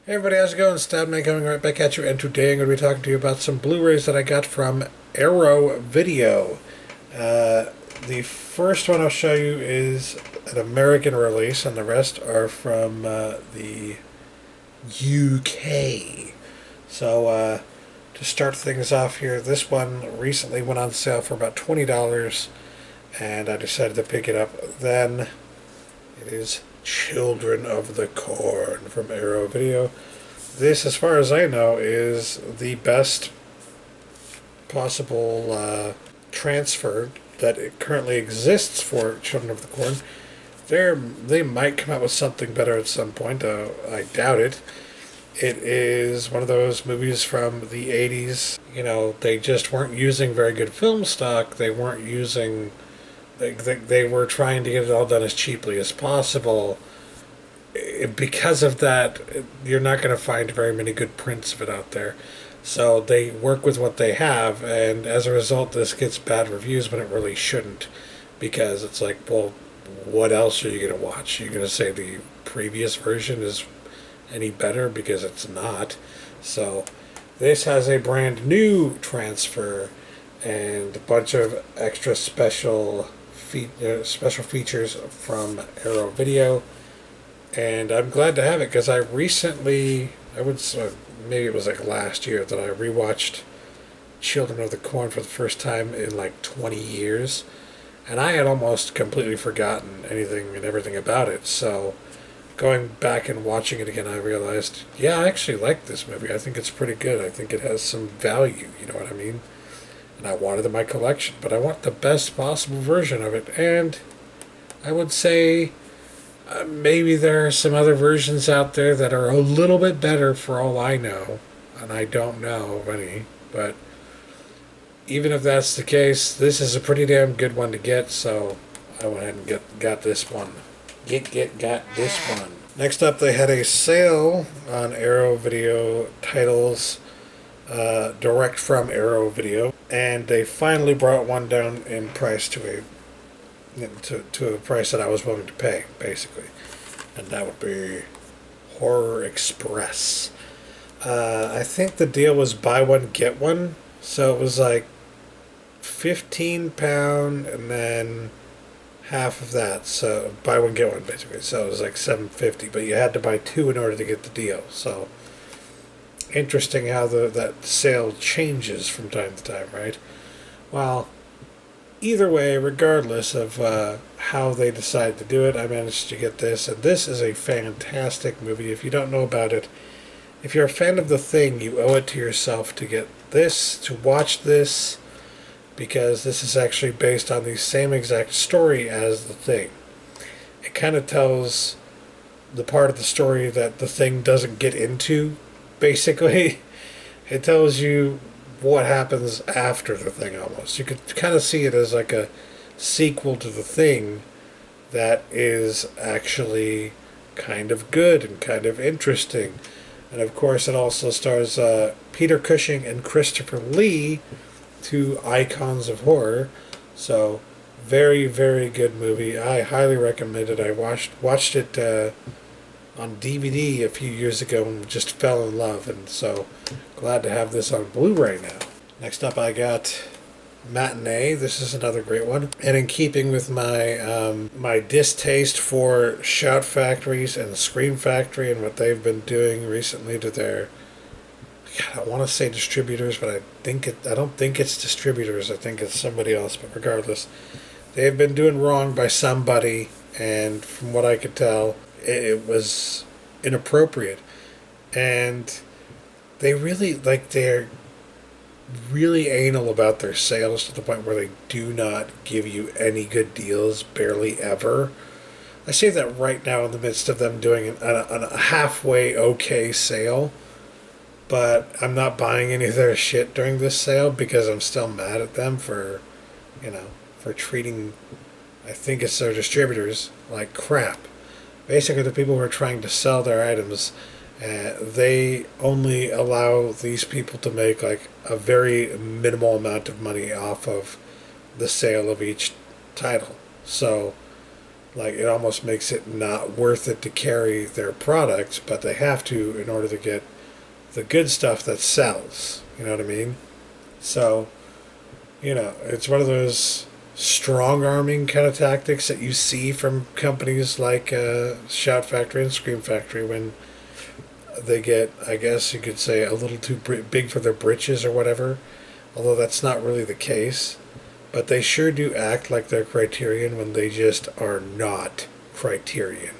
Hey everybody, how's it going? Stabman coming right back at you, and today I'm going to be talking to you about some Blu-rays that I got from Arrow Video. The first one I'll show you is an American release, and the rest are from the UK. So, to start things off here, this one recently went on sale for about $20, and I decided to pick it up then. It is Children of the Corn from Arrow Video. This, as far as I know, is the best possible transfer that it currently exists for Children of the Corn. They might come out with something better at some point. I doubt it. It is one of those movies from the 80s. You know, they just weren't using very good film stock. They weren't using... They were trying to get it all done as cheaply as possible. Because of that, you're not going to find very many good prints of it out there. So they work with what they have, and as a result, this gets bad reviews when it really shouldn't. Because it's like, well, what else are you going to watch? You're going to say the previous version is any better, because it's not. So this has a brand new transfer and a bunch of extra special features from Arrow Video, and I'm glad to have it because I recently, maybe it was like last year, that I rewatched Children of the Corn for the first time in like 20 years, and I had almost completely forgotten anything and everything about it. So going back and watching it again, I realized, yeah, I actually like this movie. I think it's pretty good. I think it has some value, you know what I mean? And I want it in my collection, but I want the best possible version of it. And I would say maybe there are some other versions out there that are a little bit better for all I know, and I don't know of any. But even if that's the case, this is a pretty damn good one to get, so I went ahead and got this one. Got this one. Next up, they had a sale on Arrow Video titles. Direct from Arrow Video, and they finally brought one down in price to a price that I was willing to pay, basically, and that would be Horror Express. I think the deal was buy one get one, so it was like £15 and then half of that, so buy one get one basically. So it was like $7.50, but you had to buy two in order to get the deal. So interesting how that sale changes from time to time, right? Well, either way, regardless of how they decide to do it, I managed to get this, and this is a fantastic movie. If you don't know about it, if you're a fan of The Thing, you owe it to yourself to get this, to watch this, because this is actually based on the same exact story as The Thing. It kind of tells the part of the story that The Thing doesn't get into. Basically, it tells you what happens after The Thing almost. You could kind of see it as like a sequel to The Thing that is actually kind of good and kind of interesting. And of course, it also stars Peter Cushing and Christopher Lee, two icons of horror. So, very, very good movie. I highly recommend it. I watched it on DVD a few years ago and just fell in love, and so glad to have this on Blu-ray now. Next up, I got Matinee. This is another great one, and in keeping with my distaste for Shout Factories and Scream Factory and what they've been doing recently to their, God, I want to say distributors, but I don't think it's distributors. I think it's somebody else. But regardless, they've been doing wrong by somebody, and from what I could tell, it was inappropriate. And they're really anal about their sales to the point where they do not give you any good deals, barely ever. I say that right now in the midst of them doing a halfway okay sale, but I'm not buying any of their shit during this sale because I'm still mad at them for treating, I think it's their distributors, like crap. Basically, the people who are trying to sell their items, they only allow these people to make like a very minimal amount of money off of the sale of each title. So, Like, it almost makes it not worth it to carry their products, but they have to in order to get the good stuff that sells. You know what I mean? So, it's one of those strong arming kind of tactics that you see from companies like Shout Factory and Scream Factory when they get, I guess you could say, a little too big for their britches or whatever. Although that's not really the case. But they sure do act like they're Criterion when they just are not Criterion.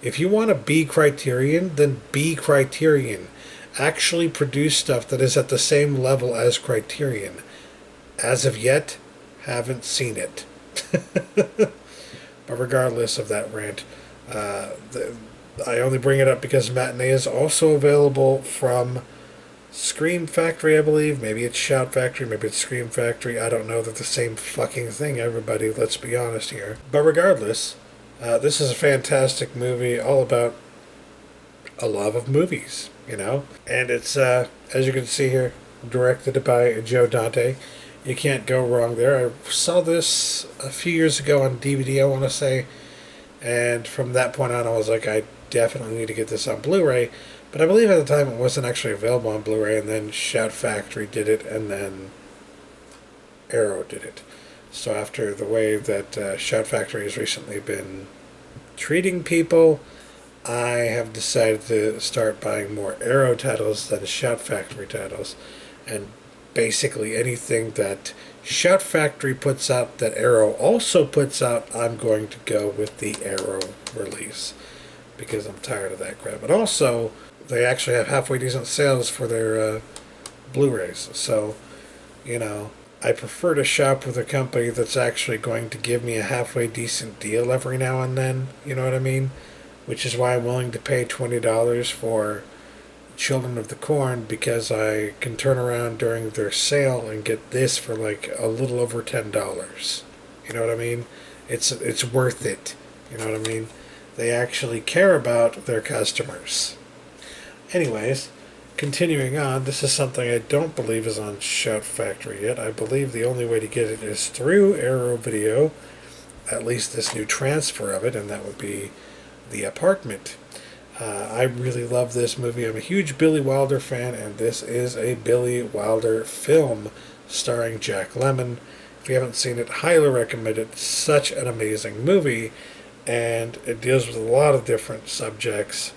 If you want to be Criterion, then be Criterion. Actually produce stuff that is at the same level as Criterion. As of yet, haven't seen it. But regardless of that rant, I only bring it up because Matinee is also available from Scream Factory, I believe. Maybe it's Shout Factory, maybe it's Scream Factory. I don't know. They're the same fucking thing, everybody. Let's be honest here. But regardless, this is a fantastic movie all about a love of movies, And it's, as you can see here, directed by Joe Dante. You can't go wrong there. I saw this a few years ago on DVD, I want to say. And from that point on, I was like, I definitely need to get this on Blu-ray. But I believe at the time it wasn't actually available on Blu-ray, and then Shout Factory did it, and then Arrow did it. So after the way that Shout Factory has recently been treating people, I have decided to start buying more Arrow titles than Shout Factory titles. And basically anything that Shout Factory puts out that Arrow also puts out, I'm going to go with the Arrow release. Because I'm tired of that crap. But also, they actually have halfway decent sales for their Blu-rays. So, I prefer to shop with a company that's actually going to give me a halfway decent deal every now and then. You know what I mean? Which is why I'm willing to pay $20 for Children of the Corn, because I can turn around during their sale and get this for like a little over $10. You know what I mean? It's worth it. You know what I mean? They actually care about their customers. Anyways, continuing on, this is something I don't believe is on Shout Factory yet. I believe the only way to get it is through Arrow Video, at least this new transfer of it, and that would be The Apartment. I really love this movie. I'm a huge Billy Wilder fan, and this is a Billy Wilder film starring Jack Lemmon. If you haven't seen it, highly recommend it. Such an amazing movie, and it deals with a lot of different subjects.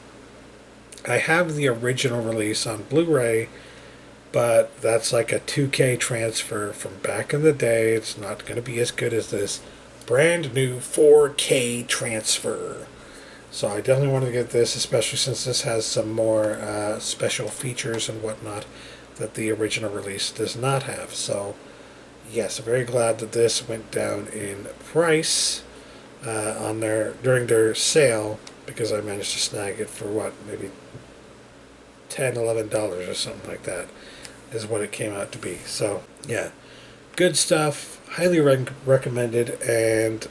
I have the original release on Blu-ray, but that's like a 2K transfer from back in the day. It's not going to be as good as this brand new 4K transfer. So I definitely want to get this, especially since this has some more special features and whatnot that the original release does not have. So, yes, I'm very glad that this went down in price during their sale, because I managed to snag it for maybe $10, $11 or something like that is what it came out to be. So, yeah, good stuff, highly recommended, and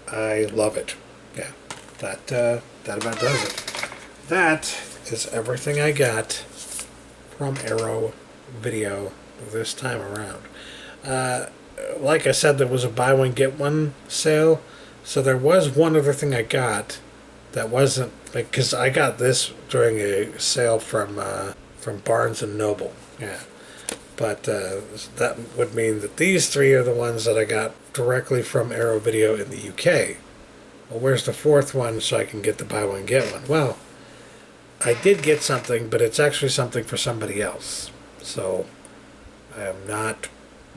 I love it. Yeah, that about does it. That is everything I got from Arrow Video this time around. Like I said, there was a buy one get one sale, so there was one other thing I got that wasn't, because I got this during a sale from Barnes and Noble. Yeah, but that would mean that these three are the ones that I got directly from Arrow Video in the UK. Well, where's the fourth one so I can get the buy one get one? Well, I did get something, but it's actually something for somebody else. So I am not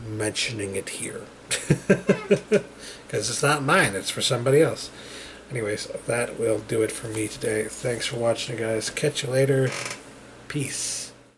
mentioning it here. Because it's not mine, it's for somebody else. Anyways, that will do it for me today. Thanks for watching, guys. Catch you later. Peace.